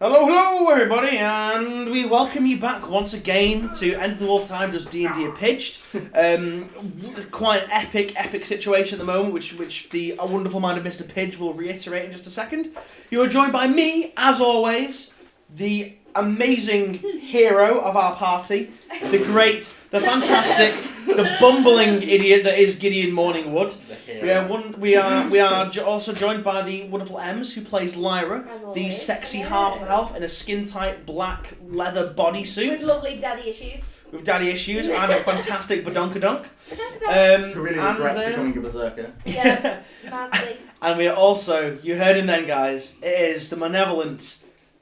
Hello everybody, and we welcome you back once again to Enter the Wolf Time does D&D apidged. Quite an epic situation at the moment, which the wonderful mind of Mr. Pidge will reiterate in just a second. You are joined by me, as always, the amazing hero of our party, the great, the fantastic, the bumbling idiot that is Gideon Morningwood. We are also joined by the wonderful Ems, who plays Lyra, the sexy half-elf in a skin-tight black leather bodysuit. With lovely daddy issues. With daddy issues and a fantastic badonkadunk. Who really regrets becoming a berserker. Yeah, madly. And we are also, you heard him then guys, it is the malevolent,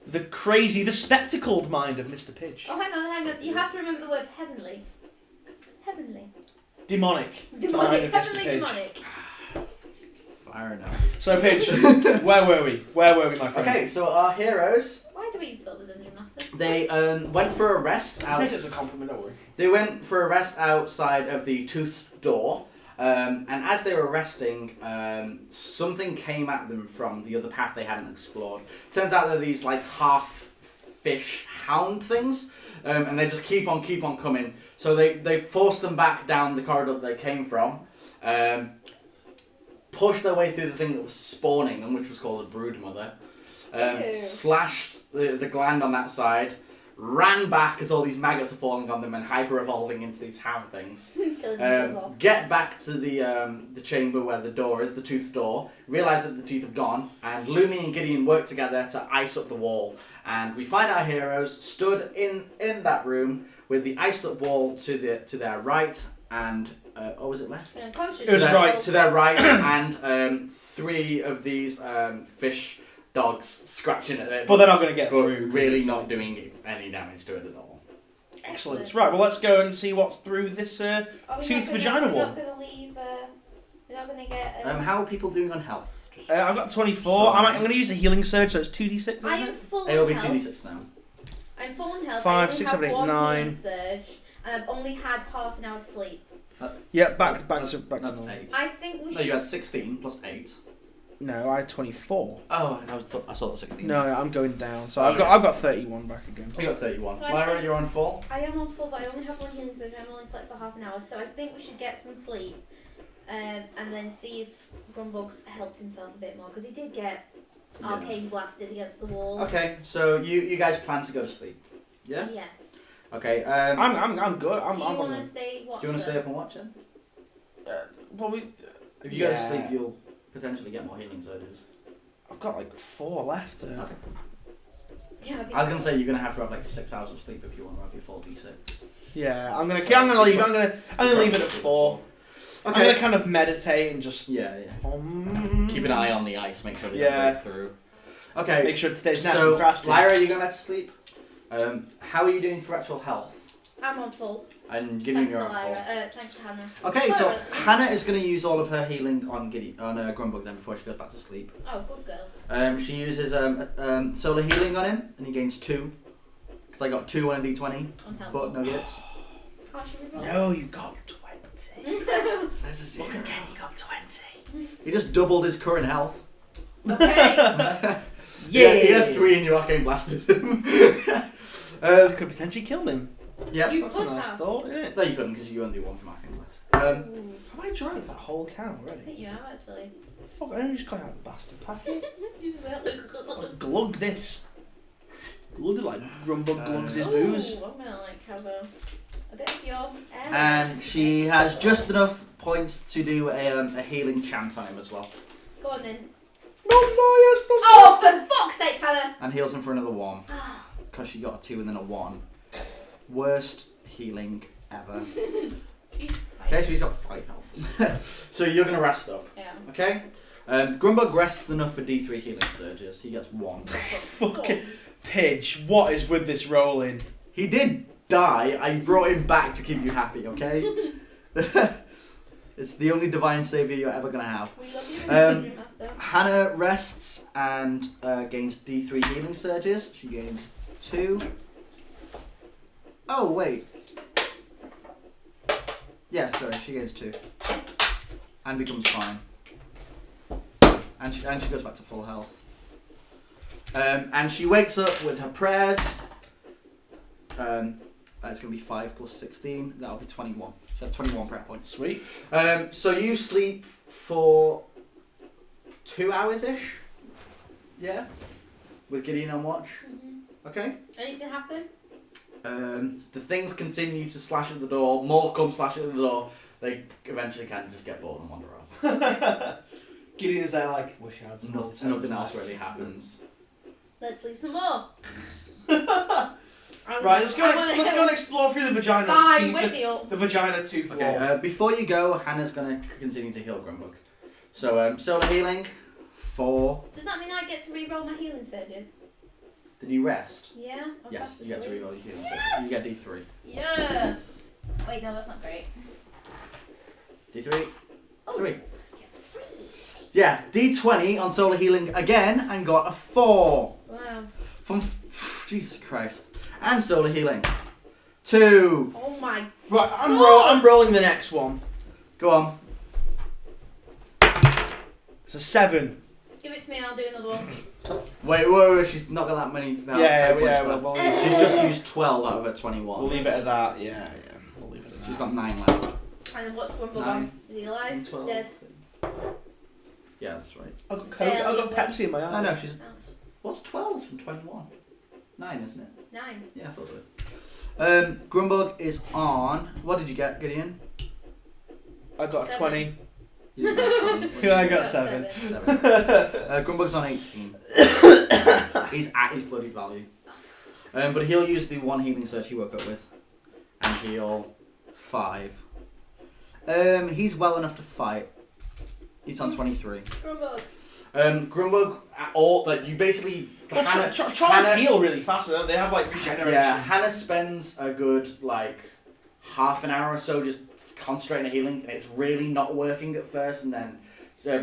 the crazy, the spectacled mind of Mr. Pidge. Oh, hang on. You have to remember the word heavenly. Heavenly. Demonic. Demonic. Heavenly demonic. Fair enough. So, Pidge, where were we? My friend? Okay, so our heroes, Why do we insult the Dungeon Master? they went for a rest I out. think it's a compliment, don't worry. They went for a rest outside of the Toothed Door, and as they were resting, something came at them from the other path they hadn't explored. Turns out they're these like half fish hound things, and they just keep on coming. So they forced them back down the corridor they came from, pushed their way through the thing that was spawning them, which was called a broodmother, slashed the gland on that side, ran back as all these maggots are falling on them and hyper-evolving into these hound things. Killing themselves off. Get back to the chamber where the door is, the toothed door, realise that the teeth have gone, and Lumi and Gideon work together to ice up the wall. And we find our heroes stood in that room with the iced up wall to their right and was it left? Yeah, conscious. It was right. To their right and three of these fish dogs scratching at it. But they're not going to get but through. really not doing any damage to it at all. Excellent. Right, well, let's go and see what's through this tooth vagina wall. We're not going to leave. We're not going to get. How are people doing on health? I've got 24. I'm going to use a healing surge, so it's 2d6. I am full It'll be in health. 2d6 now. I'm full in health. 5, I 6, only 7, 8, have one 9. healing surge, and I've only had half an hour's sleep. Yeah, back to That's normal. 8. I think we should. No, you had 16 plus 8. No, I had 24. Oh, I saw the 16. No, I'm going down. So Oh, I've got 31 back again. You got 31. So I Lyra, think- you're on 4. I am on full, but I only have one healing surge. I'm only slept for half an hour, so I think we should get some sleep, and then see if Grumbug's helped himself a bit more because he did get arcane blasted against the wall. Okay, so you guys plan to go to sleep. Yeah. Yes. Okay. I'm good. Do you want gonna... to stay watch? Do you want to stay up and watch it? Probably. If you go to sleep, you'll potentially get more healing surges. I've got like 4 left. Okay. Yeah, I think I was gonna say you're gonna have to have like 6 hours of sleep if you want to have your full d6. Yeah, I'm gonna leave. I'm gonna leave it at 4. Okay. I'm gonna kind of meditate and just Yeah. Keep an eye on the ice. Make sure they don't break through. Okay. Make sure it stays nice So, and frosty. Lyra, you going back to sleep? How are you doing for actual health? I'm on full. And Gideon, Thanks to you're on full. Lyra. Thanks to Hannah. Okay, so Lyra. Hannah is going to use all of her healing on Grumbug then before she goes back to sleep. Oh, good girl. She uses solar healing on him, and he gains 2. Because I got 2 on a d20, On but health. no hits. Can't you reroll? No, you got 20. There's a 0. Look again, you got 20. He just doubled his current health. Okay. Yeah, he had 3 and you arcane blasted him. Could potentially kill him. Yes. You That's a could nice have. thought, isn't it? No, you couldn't because you only do 1 from arcane blast. Ooh, Have I drank that whole can I already? think you have actually. Fuck, I only just got out of the bastard packet. You will. Glug this. Glug like Grumbug glugs his Ooh, booze. I'm gonna like have a bit of your air. And she has just enough points to do a healing chant on him as well. Go on then. Oh, Oh, for fuck's sake, Hannah! And heals him for another 1. Because she got a 2 and then a 1. Worst healing ever. Okay, so he's got 5 health. So you're going to rest up. Yeah. Okay? Grumbug rests enough for D3 healing surges. He gets 1. Fucking Pidge, what is with this rolling? He did die. I brought him back to keep you happy, okay? It's the only divine saviour you're ever going to have. We love you, Dungeon Master. Hannah rests and gains D3 healing surges. She gains 2. Oh, wait. Yeah, sorry, she gains 2. And becomes fine. And she goes back to full health. And she wakes up with her prayers. That's going to be 5 plus 16. That'll be 21. She has 21 prayer points. Sweet. So you sleep for 2 hours-ish? Yeah? With Gideon on watch? Okay. Anything happen? The things continue to slash at the door. More come slashing at the door. They eventually kind of just get bored and wander off. Gideon's there like, wish I had some more time Nothing else left. really happens. Let's leave some more. Right, let's go and explore through the vagina. Fine, wake me up. The vagina tooth wall. Okay, before you go, Hannah's going to continue to heal Grumbug. So, solar healing, 4. Does that mean I get to re-roll my healing surges? Did you rest? Yeah. I'll Yes, pass you get to sleep. reroll your healing. You get D3. Yeah. Wait, no, that's not great. D3. Oh. 3. Yeah, D20 on solar healing again and got a 4. Wow. From Jesus Christ. And solar healing. 2. Oh my. Right, I'm rolling the next one. Go on. It's a 7. Give it to me, I'll do another one. Wait, she's not got that many points left. we'll She's just used 12 out of her 21. leave it at that. Yeah. We'll leave it at that. She's got 9 left. And then what's Grumble 9, on? Is he alive? 12. Dead? Yeah, that's right. I've got Coke, I've got Pepsi in my eye. I know, she's... Ouch. What's 12 from 21? 9, isn't it? 9. Yeah, I thought so. Grumbug is on... What did you get, Gideon? I got a 7. 20. You got 20. I got 7. 7. Grumbug's on 18. He's at his bloody value. But he'll use the 1 healing surge he woke up with. And heal 5. He's well enough to fight. He's on 23. Grumble. Grumbug, all that you basically. Well, Hannah, Trolls heal really fast, don't they? They have like regeneration. yeah, Hannah spends a good like half an hour or so just concentrating on healing, and it's really not working at first. And then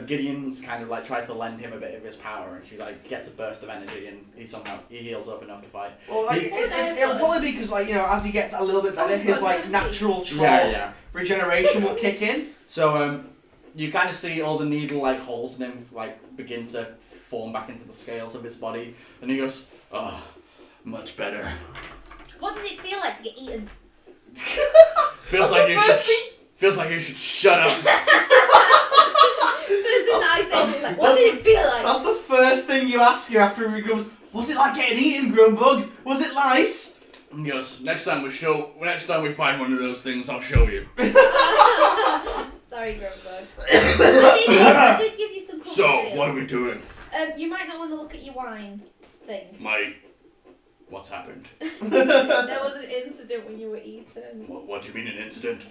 Gideon's kind of like tries to lend him a bit of his power, and she like gets a burst of energy, and he heals up enough to fight. Well, like, it'll probably be because like as he gets a little bit better, his like natural troll regeneration will kick in. So you kind of see all the needle like holes in him like begin to form back into the scales of his body, and he goes, "Oh, much better." What does it feel like to get eaten? Feels like you should shut up. What did it feel like? That's the first thing you ask you after he goes, was it like getting eaten, Grumbug? Was it nice? And he goes, next time we find one of those things, I'll show you. Sorry, Grumbug. I did give you some comfort. So, what are we doing? You might not want to look at your wine thing. What's happened? There was an incident when you were eaten. What do you mean an incident?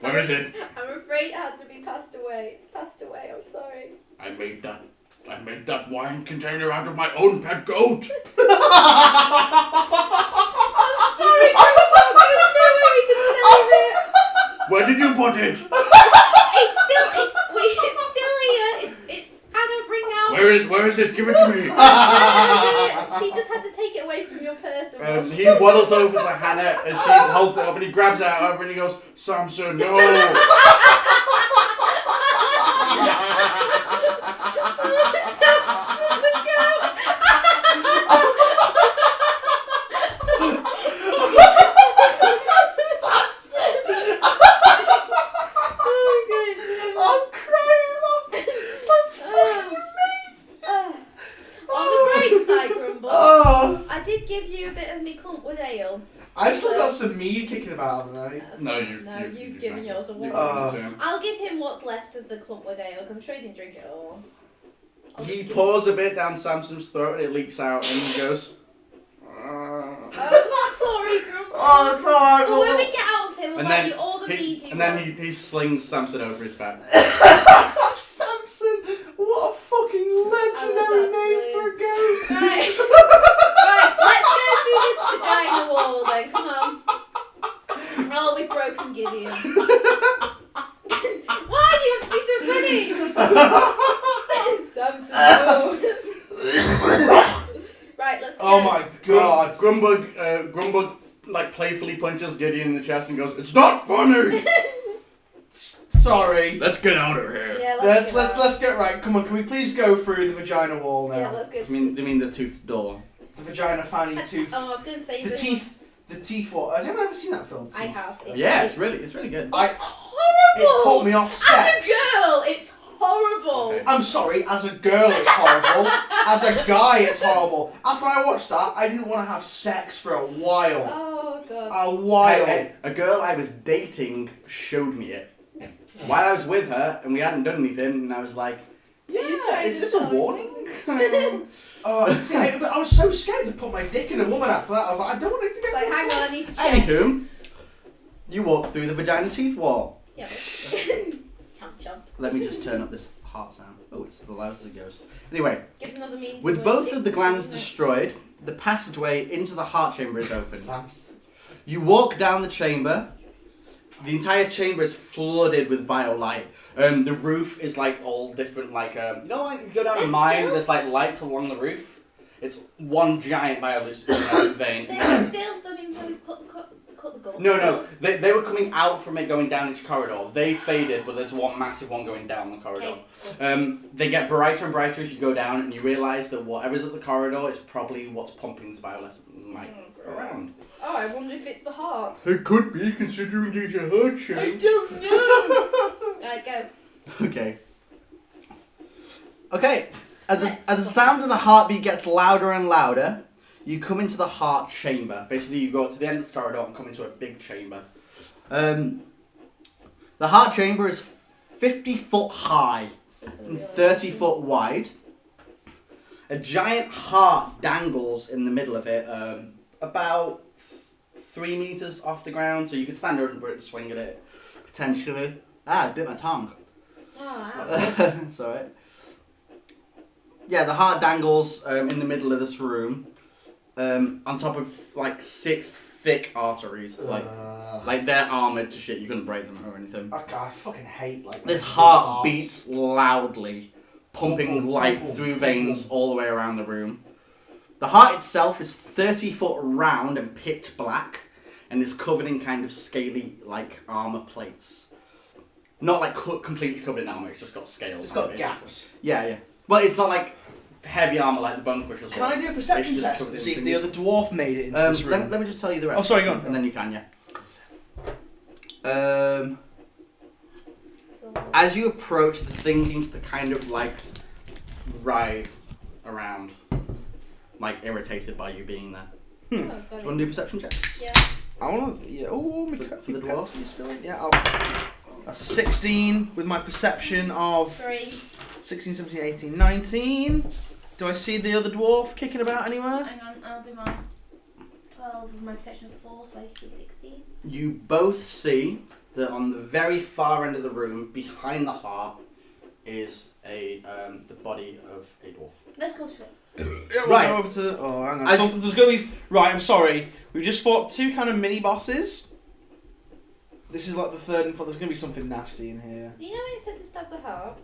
Where is it? I'm afraid it had to be passed away. It's passed away, I'm sorry. I made that wine container out of my own pet goat. I'm sorry, Grumbug. There's no way we can save it. Where did you put it? It's still here. It's Hannah, bring out. Where is it? Give it to me. She just had to take it away from your person. He waddles over to Hannah and she holds it up and he grabs it out of her and he goes, Samson, no! Samson, look out! Samson! Oh my gosh. I'm crying laughing. That's fucking amazing. On the bright side, Grumble, Oh. I did give you a bit of me clump with ale. I've still got some mead kicking about, haven't I? No, you've given yours away. Oh. I'll give him what's left of the clump with ale, 'cause I'm sure he didn't drink it all. He pours a bit down Samson's throat and it leaks out and he goes, I'm sorry, Grumble. Oh, it's alright. But when we get out of here, we'll And buy then you all the mead you and then want. he slings Samson over his back. Samson, what a fucking legendary name for a goat. Right. Right, let's go through this vagina wall then, come on. Oh, we've broken Gideon. Why do you have to be so funny? Samson, no. Right, let's go. Oh my god. Grumbug like playfully punches Gideon in the chest and goes, "It's not funny." Sorry. Let's get out of here. Yeah, Let's get right. Come on, can we please go through the vagina wall now? Yeah, let's go. You mean the toothed door? The vagina fanny tooth. Oh, I was going to say The teeth. What? Has anyone ever seen that film? I have. It's really good. It's horrible. It put me off sex. As a girl, it's horrible. Okay. I'm sorry. As a girl, it's horrible. As a guy, it's horrible. After I watched that, I didn't want to have sex for a while. Oh god. A while. Hey, a girl I was dating showed me it while I was with her, and we hadn't done anything, and I was like, "Yeah, is this a warning?" See, I was so scared to put my dick in a woman after that. I was like, I don't want it to get. Like, hang on, I need to check. Anywho, you walk through the vagina teeth wall. Yeah. Chomp chomp. Let me just turn up this heart sound. Oh, it's the loudest it goes. Anyway, Gives another meaning. with both of the glands destroyed, the passageway into the heart chamber is open. Samson. You walk down the chamber. The entire chamber is flooded with biolight. The roof is like all different, like you know, like if you go down a mine, there's like lights along the roof. It's one giant bioluminescent vein. There's still, I mean, when we cut the gullet. No, they were coming out from it going down each corridor. They faded, but there's one massive one going down the corridor. Okay. They get brighter and brighter as you go down, and you realise that whatever's at the corridor is probably what's pumping the bioluminescent around. Oh, I wonder if it's the heart. It could be, considering it's a heart shape. I don't know. Alright, go. Okay. As the sound of the heartbeat gets louder and louder, you come into the heart chamber. Basically, you go to the end of the corridor and come into a big chamber. The heart chamber is 50 foot high and 30 foot wide. A giant heart dangles in the middle of it, about 3 meters off the ground, so you could stand over it and swing at it, potentially. I bit my tongue. Oh, It's alright. Yeah, the heart dangles in the middle of this room, on top of like 6 thick arteries. Like they're armoured to shit. You couldn't break them or anything. Okay, I fucking hate like. This heart beats loudly, pumping light through veins all the way around the room. The heart itself is 30 foot round and pitch black, and is covered in kind of scaly like armour plates. Not like completely covered in armour. It's just got scales. It's got gaps. Yeah. Well, it's not like heavy armour like the Bone Crusher's. Can I do a perception It's just test covered and in see if things. the other dwarf made it into this room? Let me just tell you the rest. Oh, sorry, go on. And then you can, yeah. As you approach, the thing seems to kind of like writhe around, like irritated by you being there. Oh, Do you want to do perception checks? Yeah. I want to. Yeah. Oh, For the dwarves? Yeah. That's a 16 with my perception of 3. 16, 17, 18, 19. Do I see the other dwarf kicking about anywhere? Hang on, I'll do my 12 with my protection of 4, so I see 16. You both see that on the very far end of the room, behind the heart, is the body of a dwarf. Let's go to it. Yeah, we'll Right. go over to. Oh, hang on. There's going to be. Right, I'm sorry. We've just fought 2 kind of mini bosses. This is like the 3rd and 4th. There's going to be something nasty in here. You know when it said to stab the heart?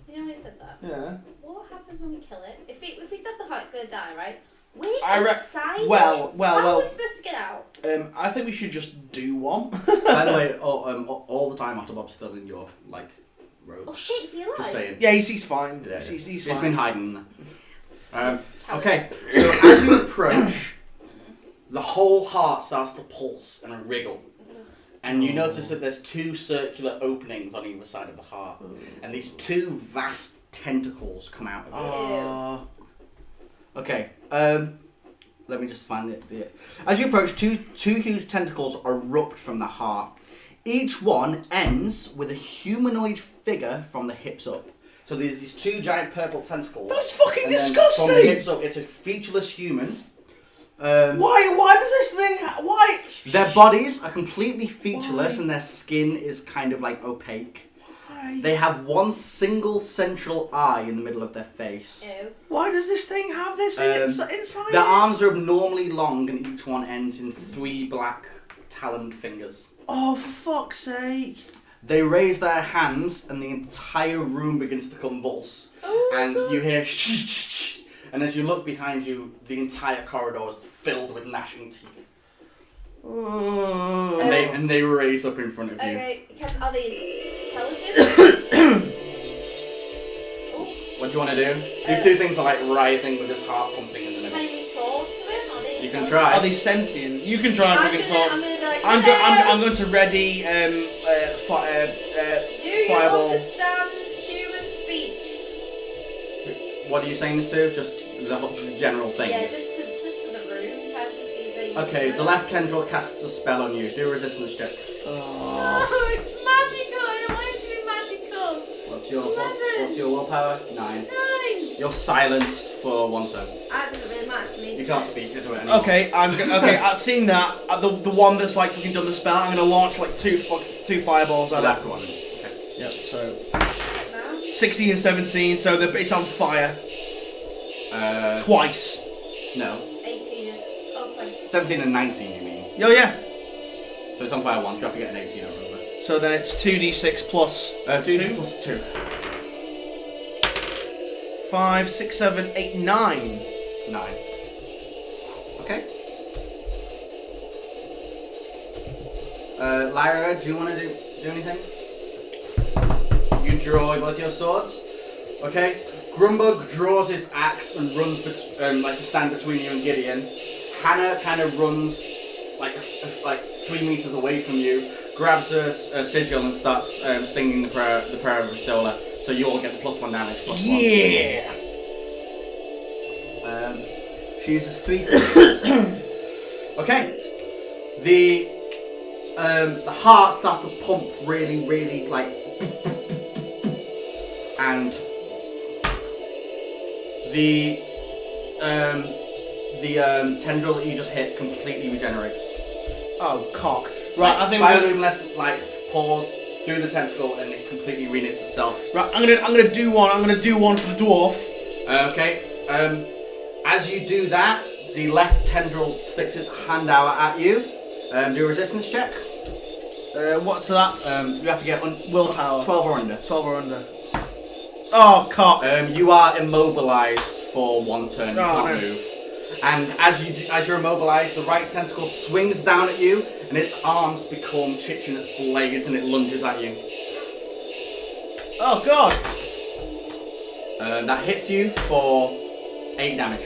You know when it said that? Yeah. What happens when we kill it? If we stab the heart, it's going to die, right? We're I inside well, it. How are we supposed to get out? I think we should just do one. By the way, all the time after Bob's still in your like robe. Oh shit, is he alive? Just saying. Yeah, he's fine. Yeah, He's he's fine. been hiding there. Okay, so as you approach, the whole heart starts to pulse and wriggle. And you notice that there's 2 circular openings on either side of the heart. And these 2 vast tentacles come out of it. Okay, let me just find it. As you approach, two huge tentacles erupt from the heart. Each one ends with a humanoid figure from the hips up. So there's these 2 giant purple tentacles. That's fucking and then disgusting! From the hips up, it's a featureless human. Why does this thing... Why? Their bodies are completely featureless and their skin is kind of like opaque. Why? They have one single central eye in the middle of their face. Ew. Why does this thing have this inside Their it? arms are abnormally long and each one ends in 3 black taloned fingers. Oh, for fuck's sake. They raise their hands and the entire room begins to convulse. Oh, And God. you hear shh, shh, shh. And as you look behind you, the entire corridor is filled with gnashing teeth. And they raise up in front of you. Okay, are they intelligent? What do you want to do? These two things are like writhing with this heart pumping in the middle. Can we talk to them? Are they You can try. Are they sentient? You can try and we can talk. I'm gonna be like, I'm going to ready do you fireball. understand human speech? What are you saying this to? Just the general thing. Yeah, just to the room, kind of to see if they Okay, the left tendril casts a spell on you. Do a resistance check. Oh, it's magical! I want it to be magical! What's your willpower? 9. 9! You're silenced for 1 turn. That doesn't really matter to me. You can't speak into it anymore. Okay, seeing that, the one that's like fucking done the spell, I'm gonna launch like two fireballs The at left it. one. Okay. Yep. So No? 16 and 17, so it's on fire twice. No. 18 is... Oh, 20. 17 and 19, you mean? Oh yeah. So it's on fire once. You have to get an 18 over it. So then it's 2d6 plus 2 plus 2. 5, 6, 7, 8, 9. 9. Okay. Lyra, do you want to do anything? You draw both your swords. Okay. Grumbug draws his axe and runs like to stand between you and Gideon. Hannah kind of runs like 3 meters away from you, grabs a sigil and starts singing the prayer of Rasola. So you all get the +1 damage. +1. Yeah. She uses 3. Okay. The heart starts to pump really, really like, and the tendril that you just hit completely regenerates. Oh cock. Right, I think bioluminescent light pours through the tentacle and it completely reknits itself. Right, I'm gonna do one. I'm gonna do one for the dwarf. Okay. As you do that, the left tendril sticks its hand out at you. Do a resistance check. What? So that's You have to get willpower. 12 or under. 12 or under. Oh cock. You are immobilized for 1 turn. You Oh, can't no. move. And as you're immobilized, the right tentacle swings down at you, and its arms become Chichinous blades, and it lunges at you. Oh god. That hits you for 8 damage.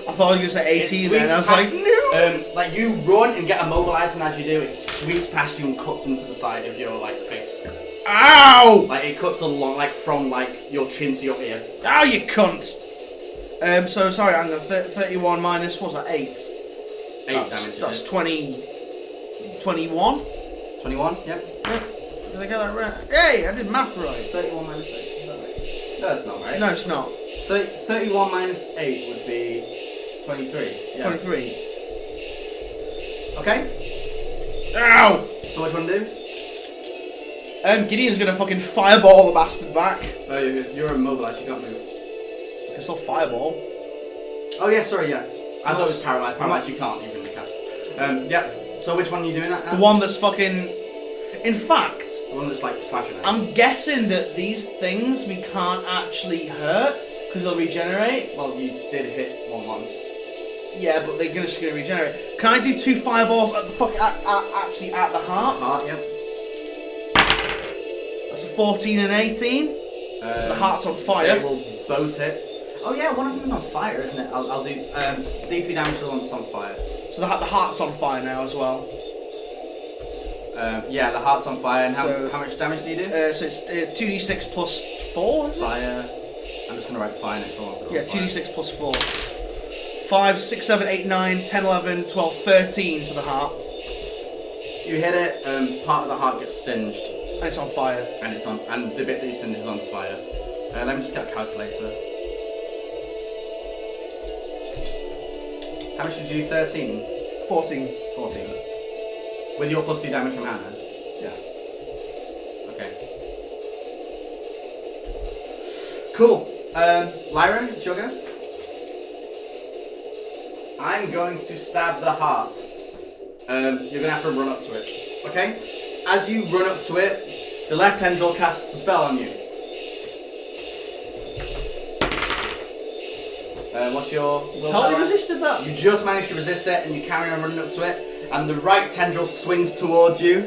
I thought you were gonna say 18 then. I was like, no. Like you run and get immobilized, and as you do, it sweeps past you and cuts into the side of your face. Ow! Like it cuts along, like from like your chin to your ear. Ow, you cunt! So sorry, I'm gonna 31 minus, what's that, 8? 8 damage. That's 20... 21? 21, yeah. Did I get that right? Hey, I did math right. 31 minus 8. Is that right? No, that's not right. No, it's not. 31 minus 8 would be 23. Yeah. 23. Okay. Ow! So what do you want to do? Gideon's gonna fucking fireball the bastard back. You're immobilized, you can't move. I can still fireball. Oh yeah, sorry, yeah. I thought it was paralyzed. Paralyzed, you can't even recast. Yeah. So which one are you doing that now? The one that's fucking... In fact, The one that's like slashing at you. I'm guessing that these things we can't actually hurt because they'll regenerate. Well, you did hit one once. Yeah, but they're just gonna regenerate. Can I do 2 fireballs at the actually at the heart? Heart, yeah. That's a 14 and 18. So the heart's on fire. They will both hit. Oh yeah, one of them's on fire, isn't it? I'll do D3 damage to the one that's on fire. So the heart's on fire now as well. Yeah, the heart's on fire. And So- how much damage do you do? So it's 2d6 plus 4, is it? Fire. I'm just gonna write fire next to the ones that are Yeah, on fire. 2d6 plus 4. 5, 6, 7, 8, 9, 10, 11, 12, 13 to the heart. You hit it. Part of the heart gets singed, And it's on fire. and the bit that you singed is on fire. Let me just get a calculator. How much did you do? 13? 14. 14. With your +2 damage from Hannah? Yeah. Okay. Cool. Lyra, it's your go. I'm going to stab the heart. You're going to have to run up to it. Okay? As you run up to it, the left tendril casts a spell on you. What's your willpower? Totally resisted that. You just managed to resist it, and you carry on running up to it. and the right tendril swings towards you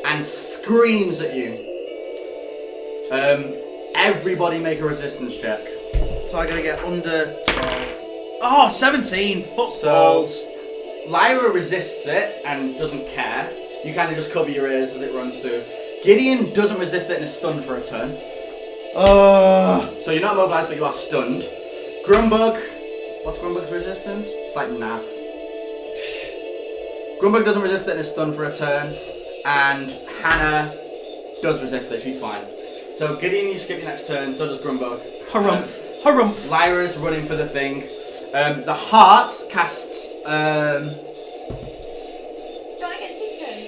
and screams at you. Everybody make a resistance check. So I gotta get under 12. Oh, 17. Footballs. So Lyra resists it and doesn't care. You kind of just cover your ears as it runs through. Gideon doesn't resist it and is stunned for a turn. So you're not mobilized, but you are stunned. Grumbug. What's Grumbug's resistance? It's like naff. Grumbug doesn't resist it and is stunned for a turn. And Hannah does resist it. She's fine. So Gideon, you skip your next turn. So does Grumbug. Harumph. Harumph. Lyra's running for the thing. The heart casts. Do I get 2 turns?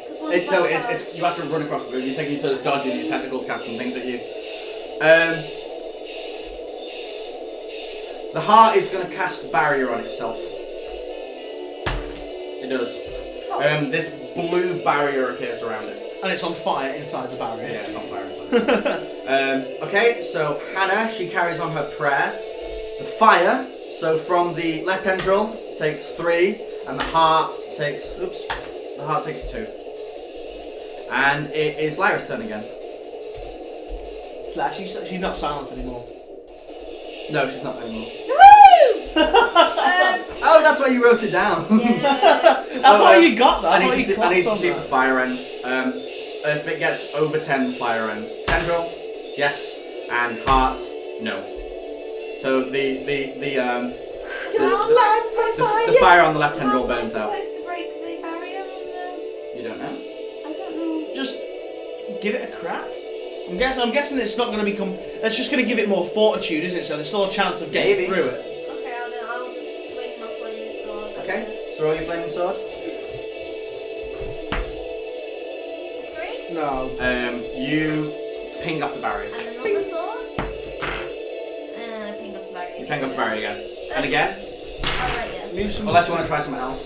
'Cause one's No, my charge. you have to run across the room. You're taking turns dodging these tentacles, casting things at you. The heart is going to cast barrier on itself. It does. This blue barrier appears around it. And it's on fire inside the barrier. Yeah, it's on fire inside. Okay, so Hannah, she carries on her prayer. The fire, so from the left tendril takes 3, and the heart takes 2. And it is Lyra's turn again. Slash, she's not silenced anymore. No, she's not anymore. Woo! Oh, that's why you wrote it down. Yeah. I thought you got that. I need to see clapped if on the fire ends. If it gets over 10, the fire ends. Tendril, yes, and heart, no. So the fire on the left tendril burns How am out. I supposed to break the barrier on the... You don't know? I don't know. Just give it a crack. I'm guessing it's not going to become. It's just going to give it more fortitude, isn't it? So there's still a chance of getting Maybe. through it. Okay, then I'll just swing my flaming sword. Okay, so roll your flaming sword. 3. No. You ping off the barrier. And another sword. Ping off the barrier. You ping off the barrier again. And again. Alright, yeah. Move some. Unless you want to try something else.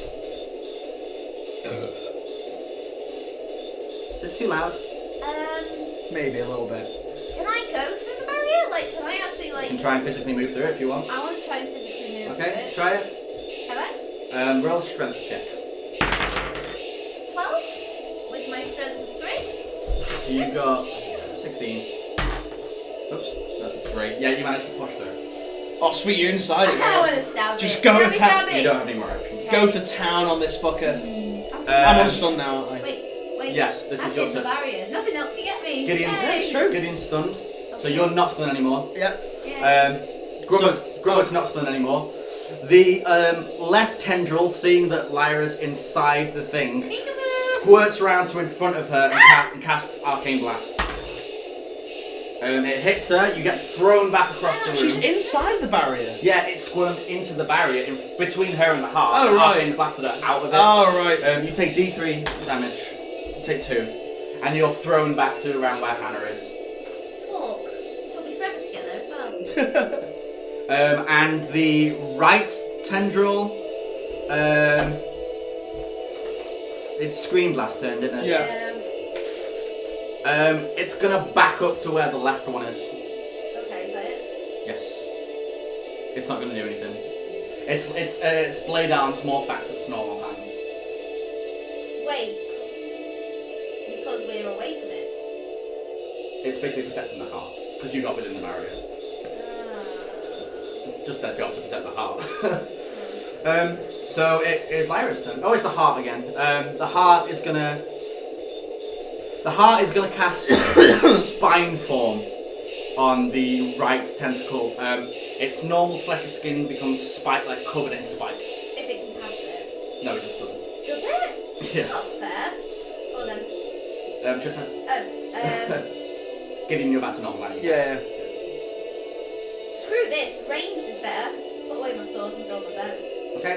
Is this too loud? Maybe a little bit. Can I go through the barrier? Like, can I actually, You like... can try and physically move through it if you want. I want to try and physically move through Okay, it. try it. Can I? Roll a strength check. 12? With my strength of 3? You got 16. Oops, that's a 3. Yeah, you managed to push through. Oh, sweet, you're inside it. I want to stab Just it. go Stabby, to town. stabby. You don't have any more action. Go to town on this fucker. I'm on stun now, aren't I? Wait. Yes, this I've is your hit the turn. barrier. Nothing else can get me. Gideon's Yay. true. Gideon's stunned. So you're not stunned anymore. Yep. Yay. Grumbug's not stunned anymore. The left tendril, seeing that Lyra's inside the thing, Peekaboo. squirts around to in front of her and casts Arcane Blast. It hits her, you get thrown back across the room. She's inside the barrier. Yeah, it squirmed into the barrier between her and the heart. Oh, The right. Arcane blasted her out of it. Oh, right. You take D3 damage. You take 2. And you're thrown back to around where Hannah is. Fuck. We'll be forever together as well. And the right tendril, it's Screen Blast turn, didn't it? Yeah. It's gonna back up to where the left one is. Okay, is that it? Yes. It's not gonna do anything. Its blade arms morph back to its normal hands. Wait. Because we're away from it. It's basically protecting the heart because you got within the barrier. It's just their job to protect the heart. So it is Lyra's turn. Oh, it's the heart again. The heart is gonna cast Spine Form on the right tentacle. Its normal fleshy skin becomes like covered in spikes. If it can pass it. No, it just doesn't. Does it? Yeah. Not fair. Hold on. Just Gideon, you're about to normal anyway. Yeah. Screw this. Range is better. Put away my sword and draw my bow. Okay.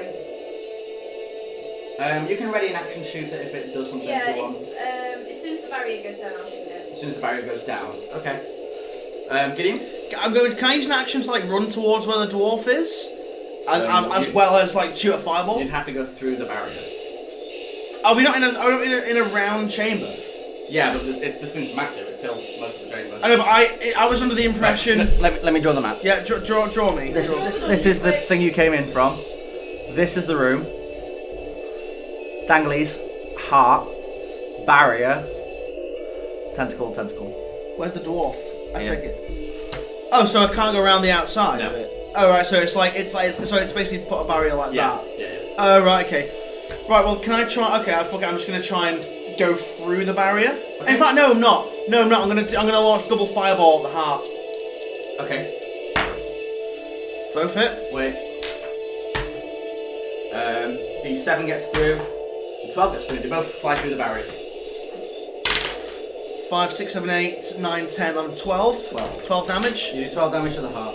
You can ready an action shoot it if it does something Yeah, you want. as soon as the barrier goes down, I'll shoot it. As soon as the barrier goes down. Okay. Gideon? Can I use an action to like run towards where the dwarf is? As you- well as like shoot a fireball? You'd have to go through the barrier. Are we not in a round chamber? Yeah, but this thing's massive. It fills most of the chamber. I know, but I was under the impression. Let me draw the map. Yeah, draw me. This is the thing you came in from. This is the room. danglies, heart, barrier, tentacle. Where's the dwarf? I Yeah. take it. Oh, so I can't go around the outside No. of it. Oh right, so it's basically put a barrier like that. Yeah. Oh right, okay. Right, well, can I try? Okay, I'm just gonna try and go through the barrier. Okay. In fact, no, I'm not. I'm gonna launch double fireball at the heart. Okay. Both hit. Wait. The 7 gets through. The 12 gets through. They both fly through the barrier. 5, 6, 7, 8, 9, 10, 11, 12. 12 damage. You do 12 damage to the heart.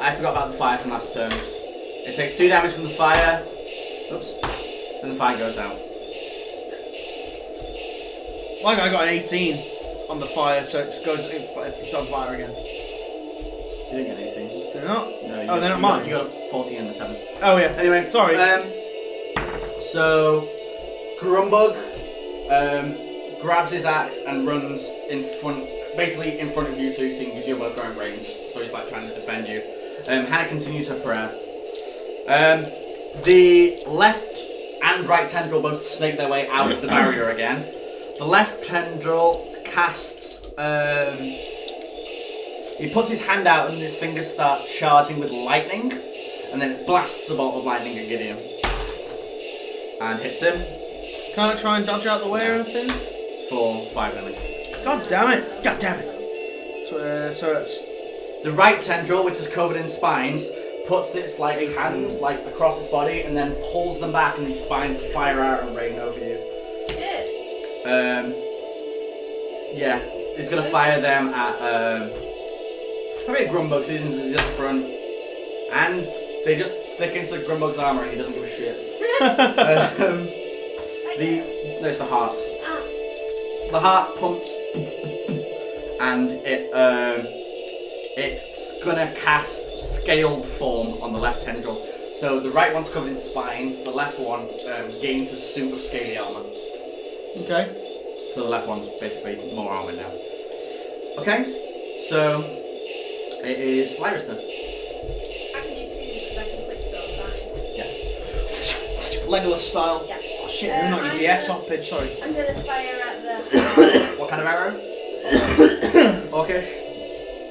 I forgot about the fire from last turn. It takes 2 damage from the fire. Oops. Then the fire goes out. Like I got an 18 on the fire, so it's on fire again. You didn't get an 18. They're not? No, Oh, they're not mine. You got a 14 and a 7. Oh yeah. Anyway, Sorry. So Grumbug grabs his axe and runs basically in front of you, so you see because you're both going range. So he's like trying to defend you. Hannah continues her prayer. The left and right tendril both snake their way out of the barrier again. The left tendril casts. He puts his hand out and his fingers start charging with lightning, and then it blasts a bolt of lightning at Gideon and hits him Can't I try and dodge out the way or anything? for 5 damage. God damn it! God damn it! So it's The right tendril, which is covered in spines, puts its hands across its body and then pulls them back, and these spines fire out and rain over you. Shit. Yeah, he's gonna fire them at probably a Grumbug, so he's at the front, and they just stick into Grumbug's armor and he doesn't give a shit. There's the heart. Ah. The heart pumps, and it's gonna cast scaled form on the left tendril. So the right one's covered in spines, the left one gains a suit of scaly armor. okay. So the left one's basically more armor now. Okay, so it is Lyra's turn. I can do 2 because I can quick draw, can't I? Legolas style. Yeah. Oh shit, I'm not your DS off pitch. Sorry. I'm gonna fire at the. What kind of arrow? Okay.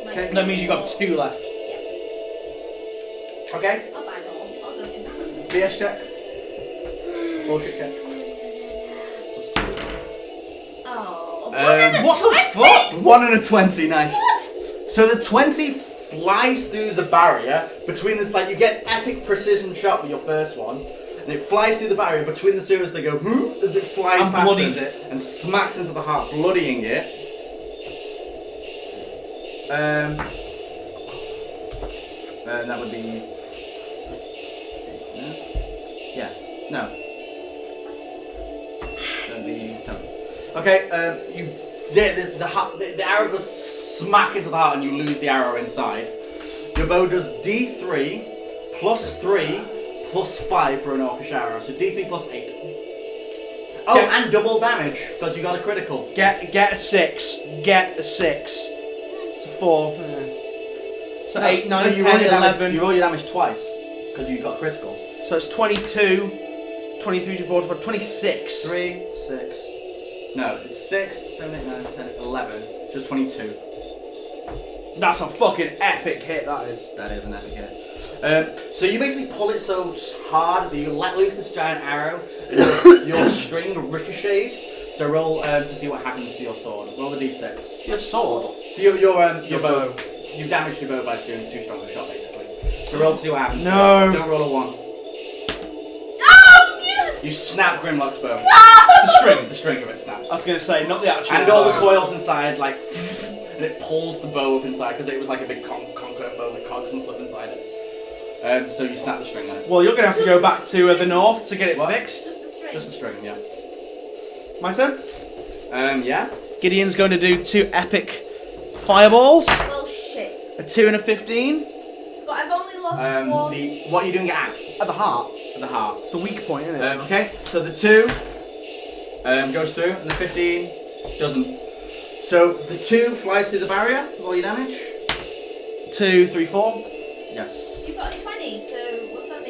Okay. That means you got 2 left. Yeah. Okay. I'll buy them all. I'll go to. BS check. Bullshit check. Oh. What the fuck? 1 and a 20, nice. What? So the 20 flies through the barrier between the, you get epic precision shot with your first one, and it flies through the barrier between the two as they go, as it flies And past bloodies them, it. and smacks into the heart, bloodying it. That would be. Yeah, no. That would be. No. Okay, the arrow goes smack into the heart and you lose the arrow inside. Your bow does D3 plus 3 plus 5 for an orcish arrow, so D3 plus 8. Oh, and double damage because you got a critical. Get a 6. Get a 6. It's a 4. So 8, 9, 10, 11. You roll your damage twice because you got critical. So it's 22, 23, 24, 26. 3, 6. No, it's 6, 7, 8, 9, 10, 11. Just 22. That's a fucking epic hit, that is. That is an epic hit. So you basically pull it so hard that you let loose this giant arrow, and your string ricochets. So roll to see what happens to your sword. Roll the d6. Your sword? Your bow. You damaged your bow by doing too strong a shot, basically. So roll to see what happens. No. Don't roll a 1. Oh, yes! You snap Grimlock's bow. No! The string of it snaps. I was going to say, not the actual. And all the coils inside, and it pulls the bow up inside because it was like a big concurve bow with cogs and stuff inside it. So you snap the string on it. Well, you're going to have to go back to the north to get it What? fixed. Just the string. Just the string, yeah. My turn? Yeah. Gideon's going to do 2 epic fireballs. Well, shit. A 2 and a 15. But I've only lost 1. What are you doing at? At the heart. The heart. It's the weak point, isn't it? Okay, so the 2 goes through, and the 15 doesn't. So the 2 flies through the barrier. Roll your damage. 2, 3, 4. Yes. You've got a 20, so what's that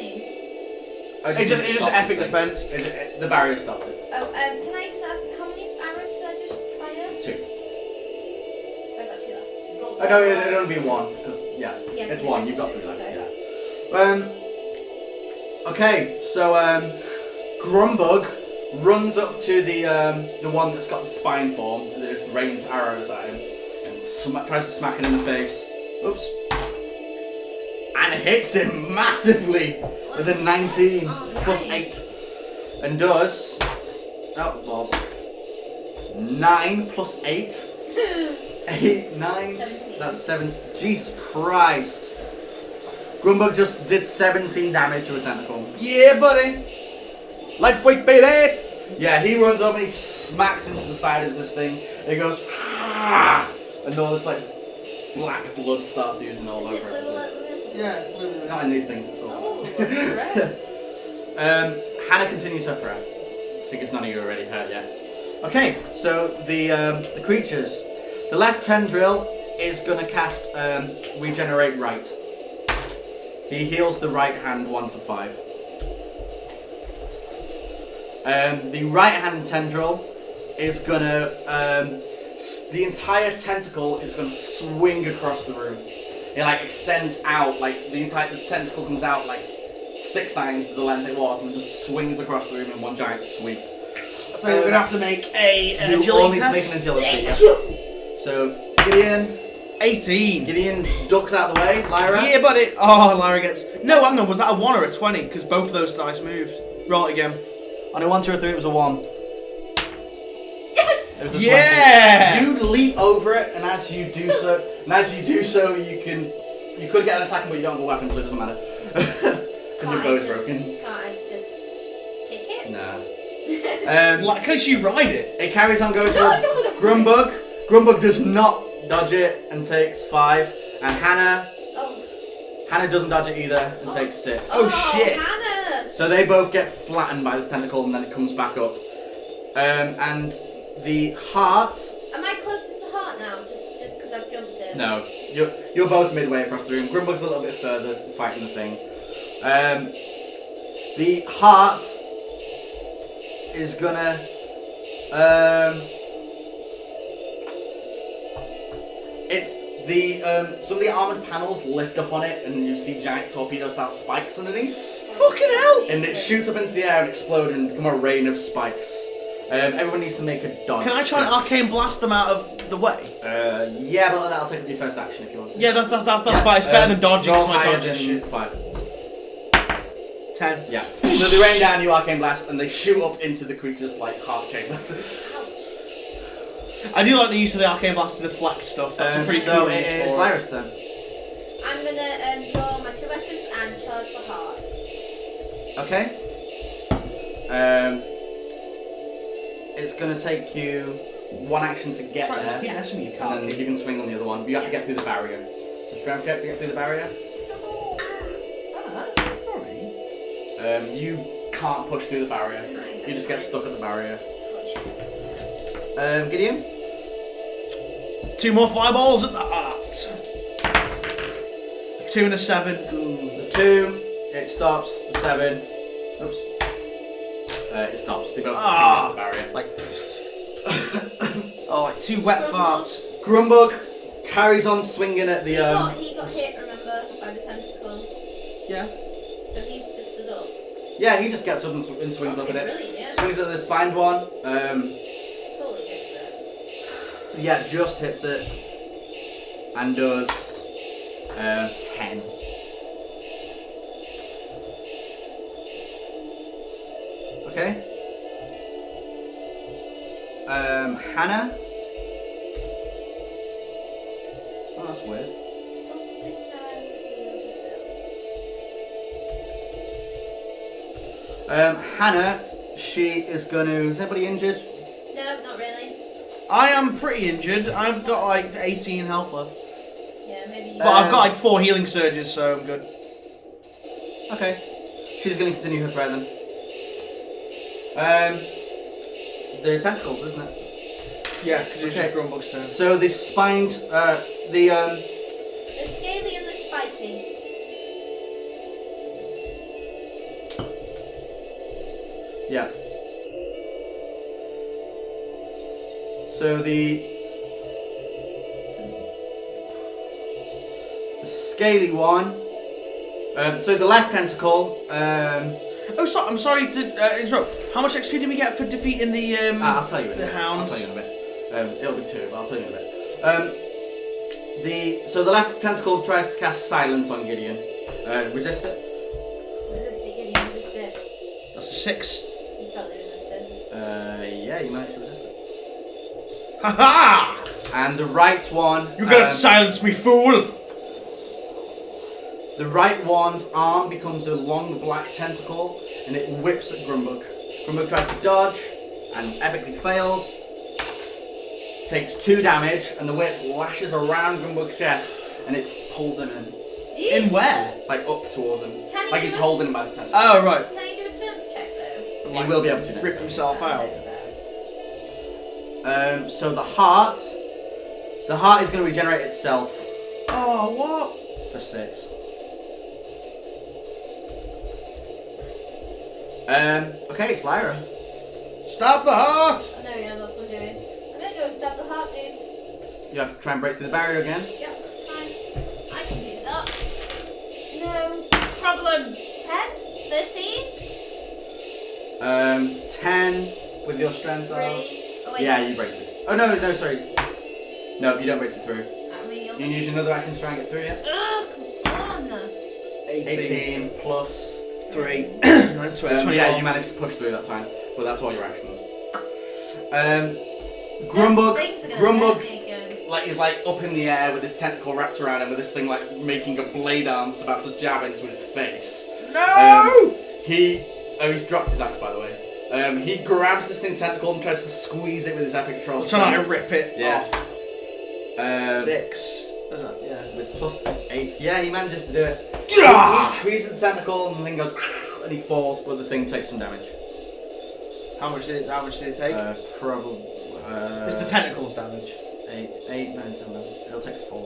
It's just epic defense. The barrier stops it. Oh, can I just ask how many arrows did I just fire? 2. So I got 2 left. Oh no, it'll only be 1 because it's 1. You've got 3 left. Yeah. Okay, so Grumbug runs up to the one that's got the spine form. There's ranged arrows at him and tries to smack him in the face. Oops. And hits him massively with a 19 plus 8. And does... Oh, balls. 9 plus 8. 8, 9. 17. That's 7. Jesus Christ. Grumbug just did 17 damage to a tentacle. Yeah, buddy. Lightweight, baby. Yeah, he runs up and he smacks into the side of this thing. It goes... And all this, like, black blood starts oozing all Is it over blue it. like this? Yeah. Not in these things, it's all. Oh, gross. Hannah continues her prayer. Because none of you are already hurt yet. Okay, so the creatures. The left tendril is gonna cast Regenerate Right. He heals the right hand 1 for 5. The right hand tendril is gonna the entire tentacle is gonna swing across the room. It like extends out, like the tentacle comes out like 6 times the length it was and just swings across the room in one giant sweep. So we're gonna have to make an You all agility need to test. make an agility. Yeah. So Gideon 18. Gideon ducks out of the way. Lyra. Yeah, buddy. Oh, Lyra gets... No, hang on. Was that a 1 or a 20? Because both of those dice moved. Roll it again. On a 1, 2, or 3, it was a 1. Yes! It was a Yeah! 20. You leap over it, and as you do so, you could get an attack, but you don't have a weapon, so it doesn't matter. Because your bow's broken. Can't I just kick it? Nah. Like, cause you ride it. It carries on going No, towards I don't wanna Grumbug. Grumbug does not dodge it and takes 5, and Hannah Oh. doesn't dodge it either and takes 6. Oh, shit. Hannah! So they both get flattened by this tentacle, and then it comes back up. And the heart. Am I close to the heart now? Just because I've jumped it? No, you're both midway across the room. Grumbug's a little bit further fighting the thing. The heart is gonna it's the some of the armored panels lift up on it, and you see giant torpedo-style spikes underneath, Fucking hell. and it shoots up into the air and explodes and become a rain of spikes. Everyone needs to make a dodge. Can I try and arcane blast them out of the way? Yeah, but that'll take up your first action if you want to. Yeah, that's fine. It's better than dodging. Roll It's my higher dodge than and shit. 5. 10. Yeah. So they rain down you arcane blast, and they shoot up into the creature's like heart chamber. Ouch. I do like the use of the arcane blast to deflect stuff. That's a pretty so cool it use is for it. Lyra's turn. I'm gonna draw my 2 weapons and charge the heart. Okay. It's gonna take you 1 action to get Sorry, there, just keep messing with you, and can't then you can swing on the other one. But you have to get through the barrier. So strength check to get through the barrier. Sorry. You can't push through the barrier. You just get stuck at the barrier. Gideon. 2 more fireballs at the heart. A 2 and a 7. Ooh. The 2. It stops. The 7. Oops. It stops. They both came off the barrier. Like, oh, like 2 wet farts. Grumbug carries on swinging at the He got hit, remember, by the tentacle. Yeah. So he's just stood up. Yeah, he just gets up and swings up at it. Brilliant, yeah. Swings at the spined one. Totally hits it. Yeah, just hits it. And does 10. Okay. Hannah. Oh, that's weird. Hannah, she is gonna. Is anybody injured? No, not really. I am pretty injured. I've got like 18 health left. Yeah, maybe you. But I've got like 4 healing surges, so I'm good. Okay. She's gonna continue her prayer then. The tentacles, isn't it? Yeah, because it's Okay. just Grumbug's turn. So the spined, The scaly and the spiky. Yeah. So the scaly one. So the left tentacle. Oh, so, I'm sorry to interrupt. How much XP did we get for defeating the I'll tell you in a the bit. hounds? I'll tell you in a bit. It'll be 2, but I'll tell you in a bit. So the left tentacle tries to cast silence on Gideon. Resist it. Resist it, Gideon, resist it. That's a 6. You totally resisted. Yeah, you managed to resist it. Ha ha! And the right one. You gotta silence me, fool! The right one's arm becomes a long black tentacle and it whips at Grumbug. Grumbug tries to dodge and epically fails. Takes 2 damage and the whip lashes around Grumbug's chest and it pulls him in. In where? Like up towards him. Can he Like do he's a- holding him by the tentacle. Oh, right. Can he do a strength check though? He will be able to now. Rip himself out. So the heart is going to regenerate itself Oh, what? for 6. Okay, it's Lyra. Stab the heart! No, yeah, that's what I'm doing. I'm gonna go and stab the heart, dude. You have to try and break through the barrier again. Yeah, that's fine. I can do that. No problem. 10? 13? 10 with your strength. 3? Oh, wait. Yeah, you break through. Oh no, sorry. No, you don't break it through. I mean, You can use another action to try and get through, yeah? Come on. 18 plus 3. 9, 20, yeah, you managed to push through that time, but that's all your actions. Grumbug, like he's like up in the air with his tentacle wrapped around him, with this thing like making a blade arm that's about to jab into his face. No! He's dropped his axe, by the way. He grabs this thing tentacle and tries to squeeze it with his epic troll. Trying to rip it Yeah. off. 6. What's that? Yeah. With plus 8. Yeah, he manages to do it. Ah! He squeezes the tentacle and the thing goes and he falls, but the thing takes some damage. How much did it take? Probably. It's the tentacles damage. 8, 9, 10, 11. It'll take 4.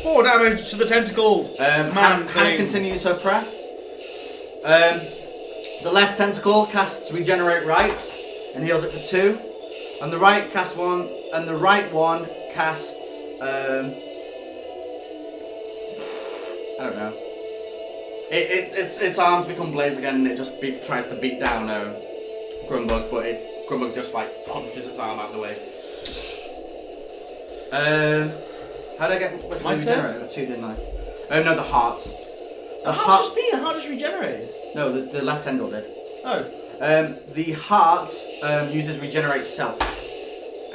4 damage to the tentacle. Hannah thing. continues her prayer. The left tentacle casts Regenerate Right and heals it for 2. And the right casts 1, and the right one casts. I don't know. Its arms become blades again, and it just tries to beat down Grumbug, but Grumbug just like punches its arm out of the way. How did I get My turn? 2, didn't I? Oh no, the hearts. The heart's just being. The heart just regenerated. No, the left tentacle did. Oh. The heart uses Regenerate Self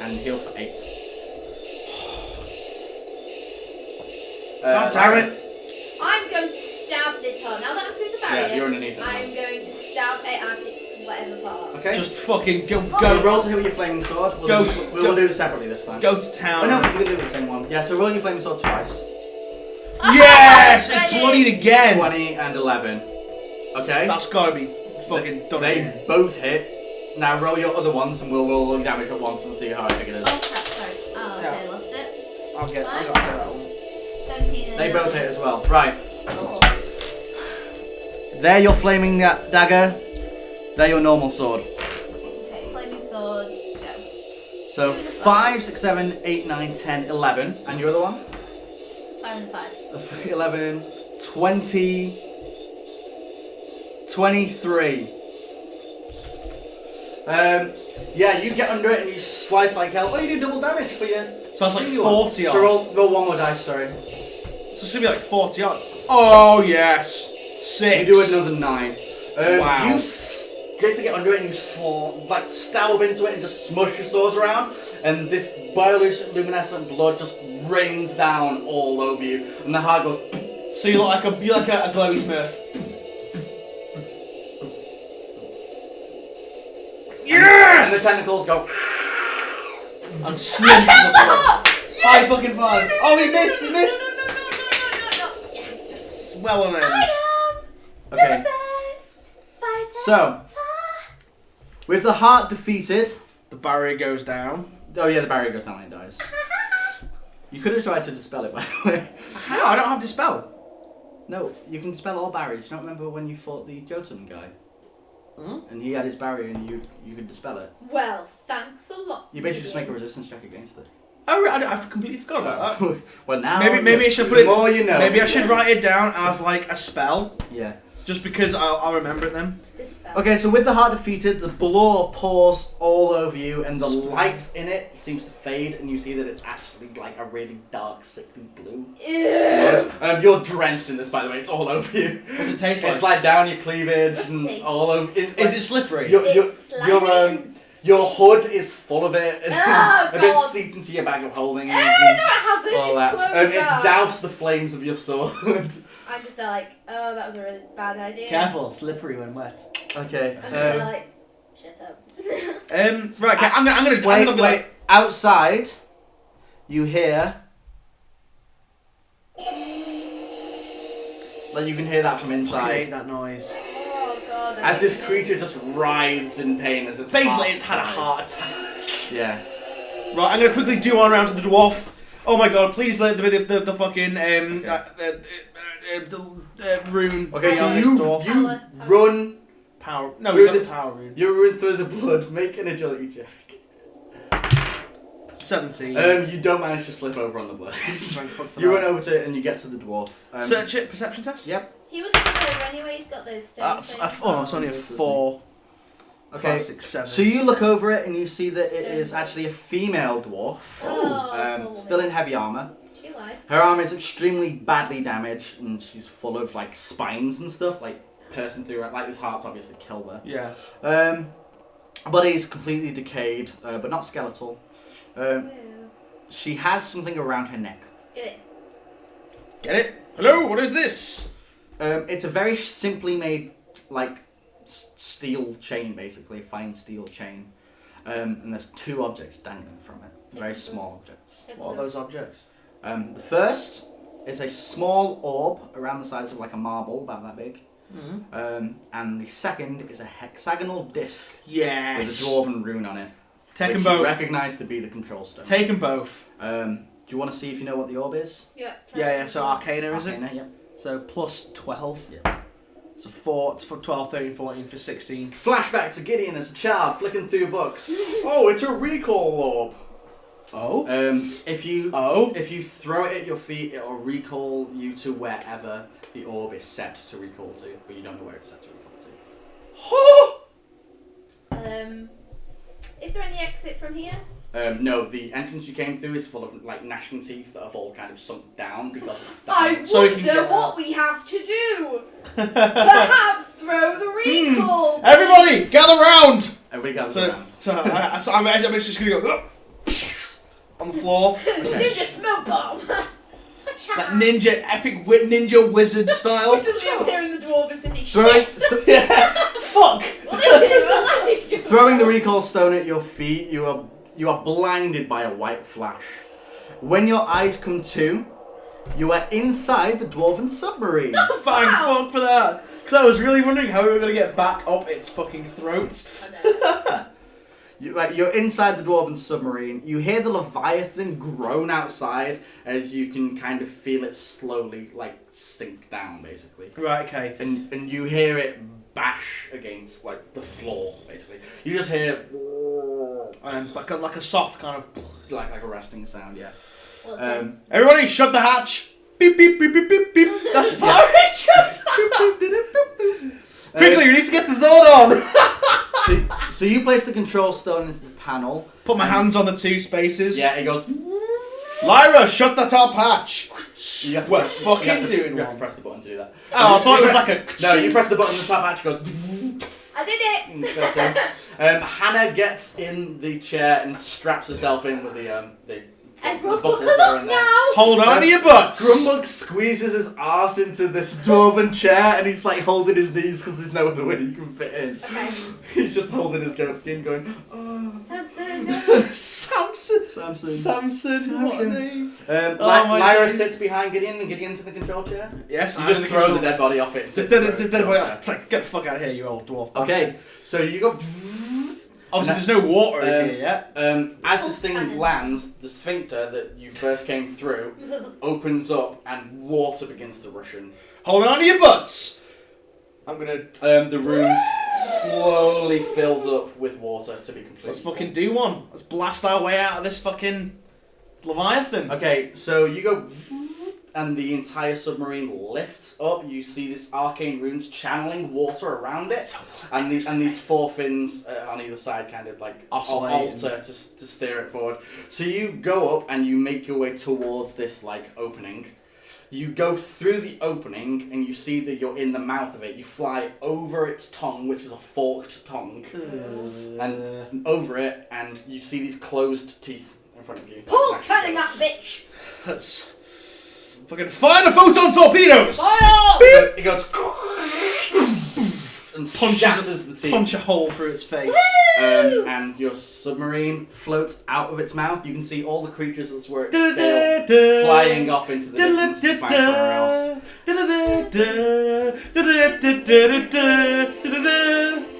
and heals for 8. God damn it! I'm going to stab this heart. Now that I'm through the barrier, Yeah, you're underneath it. I'm going to stab it at its whatever part. Okay. Just fucking go roll to heal your flaming sword. We'll do it separately this time. Go to town. Oh no, you can do the same one. Yeah, so roll your flaming sword twice. Yes! Ready. It's bloodied again! 20 and 11. Okay. That's gotta be fucking done They again. both hit. Now roll your other ones and we'll roll all your damage at once and see how big it is. Oh crap, sorry. Oh, okay, Yeah. lost it. I'll get that one. 17 and They both 11. hit as well. Right. Oh. There your flaming dagger. There your normal sword. Okay, flaming sword, go. So 5, 6, 7, 8, 9, 10, 11. And your other one? 5 and 5. 11, 20, 23. Yeah, you get under it and you slice like hell. Oh, you do double damage for your. So that's like for your one. 40 odd. So roll one more dice, sorry. So it's gonna be like 40 odd. Oh, yes! 6. You do another 9. Wow. You basically get under it and you stab into it and just smush your swords around, and this bioluminescent blood just rains down all over you, and the heart goes. So you look like a glowy smurf. And the tentacles go. And slip. High fucking 5. Oh, we missed! No. Yes. Well on end. I am Okay. the best fighter. So, with the heart defeated. The barrier goes down. Oh yeah, the barrier goes down when it dies. You could have tried to dispel it, by the way. How? I don't have dispel. No, you can dispel all barriers. Do you not remember when you fought the Jotun guy? and he had his barrier, and you could dispel it. Well, thanks a lot. You basically just make a resistance check against it. Oh, I completely forgot about that. Well, now Maybe I should put it. More you know. Maybe I should write it down as like a spell. Yeah. Just because I'll remember it then. Okay, so with the heart defeated, the blood pours all over you, and the light in it seems to fade, and you see that it's actually like a really dark, sickly blue. Ew. You're drenched in this, by the way. It's all over you. What's it taste like? It's like down your cleavage Rusty. and all over. Is it slippery? It's slimy Your hood is full of it. Oh, a bit God. seeped into your bag of holding. No, it hasn't. All It's that. closed It's up. doused the flames of your sword. I'm just there like, oh, that was a really bad idea. Careful, slippery when wet. Okay. I'm just there like, shut up. Right. Okay. I'm gonna be Wait. Outside, you hear. Like you can hear that from I hate inside. that noise. Oh god. As this creature just writhes in pain as its Basically, heart it's had a dies. heart attack. Yeah. Right. I'm gonna quickly do one round to the dwarf. Oh my god! Please let the fucking rune. Okay, so on this you dwarf. Power. run. Power. No, through we got this- the power rune. You run through the blood. Make an agility check. 17. You don't manage to slip over on the blood. Thank fuck for You that. run over to it and you get to the dwarf. Search it. Perception test. Yep. He wouldn't slip over anyway, he's got those stones. That's it's only a 4. Okay. 5, 6, 7. So you look over it and you see that it is actually a female dwarf. Oh, Still in heavy armor. She lied. Her armor is extremely badly damaged and she's full of like spines and stuff, like piercing through her. Like this heart's obviously killed her. Yeah. Body's completely decayed, but not skeletal. Ew. She has something around her neck. Get it. Get it? Hello. What is this? It's a very simply made like steel chain, basically a fine steel chain, and there's 2 objects dangling from it. Very small objects. What are those objects? The first is a small orb around the size of like a marble, about that big. Mm-hmm. And the second is a hexagonal disc Yes. with a dwarven rune on it. Take which them you both. recognise to be the control stone. Take them both. Do you want to see if you know what the orb is? Yeah. Yeah. So Arcana, is it? Arcana, yep. So plus 12. Yeah. So 4. It's for 12, 13, 14 for 16. Flashback to Gideon as a child flicking through books. Oh, it's a recall orb. Oh. If you throw it at your feet, it'll recall you to wherever the orb is set to recall to, but you don't know where it's set to recall to. Is there any exit from here? No, the entrance you came through is full of like gnashing teeth that have all kind of sunk down because it's I down. So we can wonder get what we have to do. Perhaps throw the recall. Everybody, gather round. Everybody gathers So, around. I'm just gonna go on the floor. Ninja smoke bomb. That ninja, epic ninja wizard style. We're still hearing the dwarven city. Throw Shit. Fuck. Throwing the recall stone at your feet, you are blinded by a white flash. When your eyes come to, you are inside the dwarven submarine. Thank fuck for that. Because I was really wondering how we were gonna get back up its fucking throat. You're inside the dwarven submarine. You hear the Leviathan groan outside as you can kind of feel it slowly like sink down, basically. Right. Okay. And you hear it bash against like the floor, basically. You just hear Like a soft kind of. like a resting sound, yeah. Everybody, shut the hatch. Beep beep beep beep beep beep. That's the part. Quickly, we need to get the Zord on. So you place the control stone into the panel. Put my hands on the 2 spaces. Yeah, it goes. Lyra, shut that top hatch. You have to We're press- fucking you have to- doing You have to one. press the button to do that. Oh, I thought it was like a. No, you press the button and the top hatch goes. I did it. That's it. Hannah gets in the chair and straps herself in with the Everyone buckles buckle that are up in there. now. Hold on to your butts. Grumbug squeezes his arse into this dwarven chair and he's like holding his knees because there's no other way you can fit in. Okay. He's just holding his goat skin going, oh. Samson, no. Samson. What a name. Lyra days. sits behind Gideon and Gideon's in the control chair. Yes, You I'm just in the throw the control. dead body off it. Just dead body. Like, get the fuck out of here, you old dwarf bastard. Okay, so you go. Obviously, there's no water in here yet. As this thing Cannon. lands, the sphincter that you first came through opens up and water begins to rush in. Hold on to your butts. I'm gonna. The room slowly fills up with water to be completely. Let's fucking do one. Let's blast our way out of this fucking Leviathan. Okay, so you go, and the entire submarine lifts up. You see this arcane runes channeling water around it, and these four fins on either side kind of like Oscillate alter to steer it forward. So you go up and you make your way towards this like opening. You go through the opening and you see that you're in the mouth of it. You fly over its tongue, which is a forked tongue, and over it, and you see these closed teeth in front of you. Paul's cutting that bitch! Let's fucking fire the photon torpedoes! Fire! It goes and shatters the teeth. Punch a hole through its face. And your submarine floats out of its mouth. You can see all the creatures that's where it's scale flying off into the distance to find somewhere else.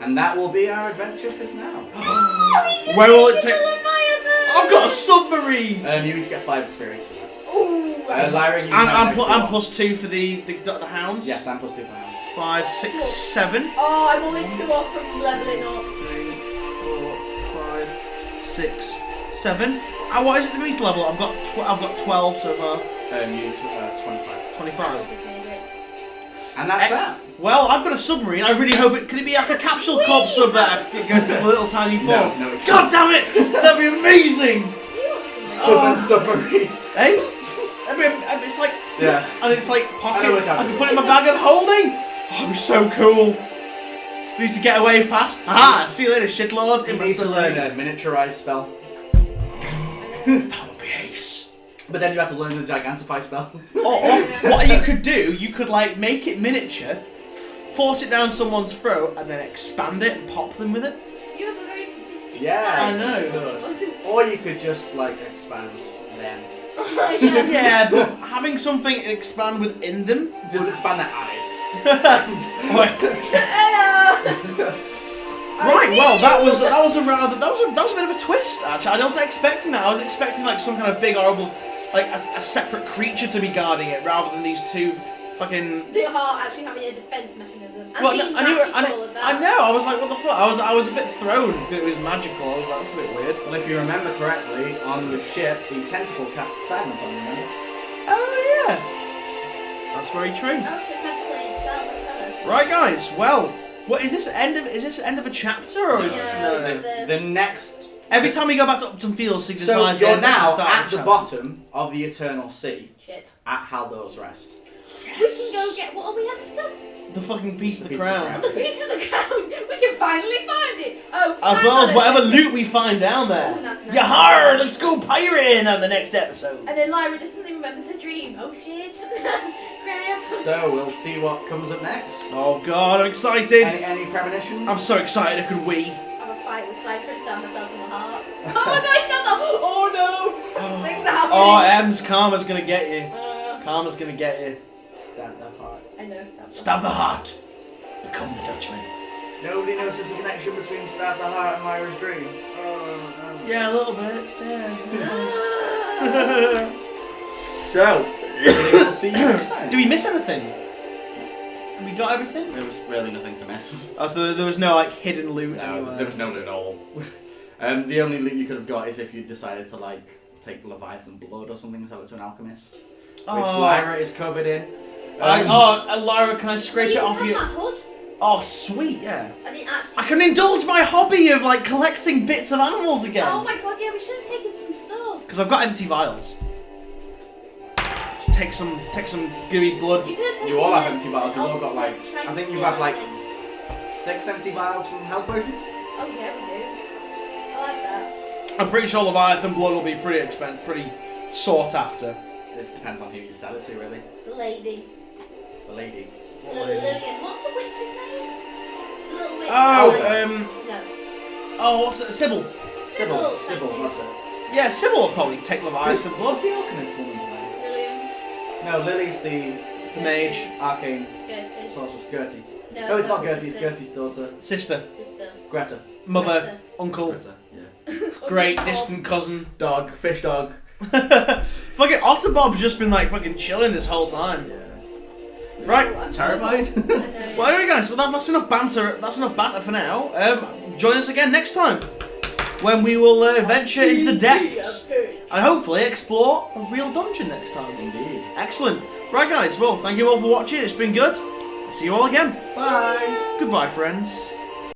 And that will be our adventure for now. Where will it take? I've got a submarine! You need to get 5 experience for that. Ooh! Lyra, you And +2 for the hounds? Yes, and +2 for the hounds. 5, 6, 7. Oh, I'm only 2 off from leveling up. 3, 4, 5, 6, 7. What is it to be to level? I've got 12 so far. You need 25. 25. And that's that. Well, I've got a submarine. I really hope it. Could it be like a capsule corp sub that it goes to a little tiny form? No, it God damn it! That'd be amazing. Submarine. Hey, I mean, it's like Yeah. and it's like pocket. I can put it in my bag of holding. Oh, it'd be so cool. We need to get away fast. Aha! See you later, shitlords. You need to learn a miniaturized spell. That would be ace. But then you have to learn the Gigantify spell. Or what you could do, you could like make it miniature, force it down someone's throat, and then expand it and pop them with it. You have a very sadistic Yeah, side. I know. Or you could just like expand them. Yeah. Yeah, but having something expand within them. Just expand their eyes. Right. Hello! Well, that was a bit of a twist. Actually, I wasn't expecting that. I was expecting like some kind of big horrible, like a separate creature to be guarding it, rather than these two fucking. The heart actually having a defense mechanism. And Well, being I know. I was like, what the fuck? I was a bit thrown because it was magical. I was like, that's a bit weird. Well, if you remember correctly, on the ship, the tentacle cast silence on you, remember? Oh yeah, that's very true. Oh, it's magical in itself, that's better. Right, guys. Well, what is this end of? Is this end of a chapter or is Yeah, The next... Every time we go back to Upton Fields, Sigurd's So eyes you're end at the now start at of the chapter. bottom of the Eternal Sea, Shit. at Haldor's Rest. We can go get, what are we after? The fucking piece of the piece of the crown. crown. The piece of the crown! We can finally find it! Oh, As hang well on as a whatever second. loot we find down there. Oh, that's nice. Yahar! Let's go pirating on the next episode. And then Lyra just suddenly remembers her dream. Oh shit. Crap. So we'll see what comes up next. Oh god, I'm excited. Any premonitions? I'm so excited I could wee. Have a fight with Cypher and stab myself in the heart. Oh my god, I stabbed that! Oh no! Things are happening. Oh, M's karma's gonna get you. Uh, Karma's gonna get you. Stab that heart. I know, stab the Stab the heart. Become the Dutchman. Nobody notices the connection between Stab the Heart and Lyra's dream. Yeah, a little bit. Yeah. So, we'll see you next time. Do we miss anything? We got everything? There was really nothing to miss. Oh, so there was no like hidden loot No, anywhere. there was no loot at all. The only loot you could have got is if you decided to like take Leviathan blood or something and sell it to an alchemist, which Lyra is covered in. Lyra, can I scrape You it can off have you? that hood. Oh, sweet, yeah. I didn't actually. I can indulge my hobby of like collecting bits of animals again. Oh my god, yeah, we should have taken some stuff. Because I've got empty vials. Just take some gooey blood. You could have taken You all have the- empty vials. the You've all got like, ultimate I think you have like tranquility. 6 empty vials from health potions. Oh yeah, we do. I like that. I'm pretty sure Leviathan blood will be pretty sought after. It depends on who you sell it to, really. The lady. The lady. Lillian. What's the witch's name? The little witch. No. Oh, what's it? Sybil. Sybil. Sybil, thank you. that's it. Yeah, Sybil will probably take Leviathan blood. What's the alchemist woman's name? Lillian. No, Lily's the The mage. arcane Gertie. sorceress. Gertie. No, it's not that's Gertie, it's sister. Gertie's daughter. Sister, Sister. Greta. mother, Greta. uncle, Greta, yeah. great distant cousin. Dog, fish dog. Fucking Otterbob's just been like fucking chilling this whole time. Yeah. Right. I'm Terrified. I know. Well, anyway, guys, that's enough banter. That's enough banter for now. Join us again next time when we will venture into the depths and hopefully explore a real dungeon next time. Indeed. Excellent. Right, guys. Well, thank you all for watching. It's been good. See you all again. Bye. Goodbye, friends.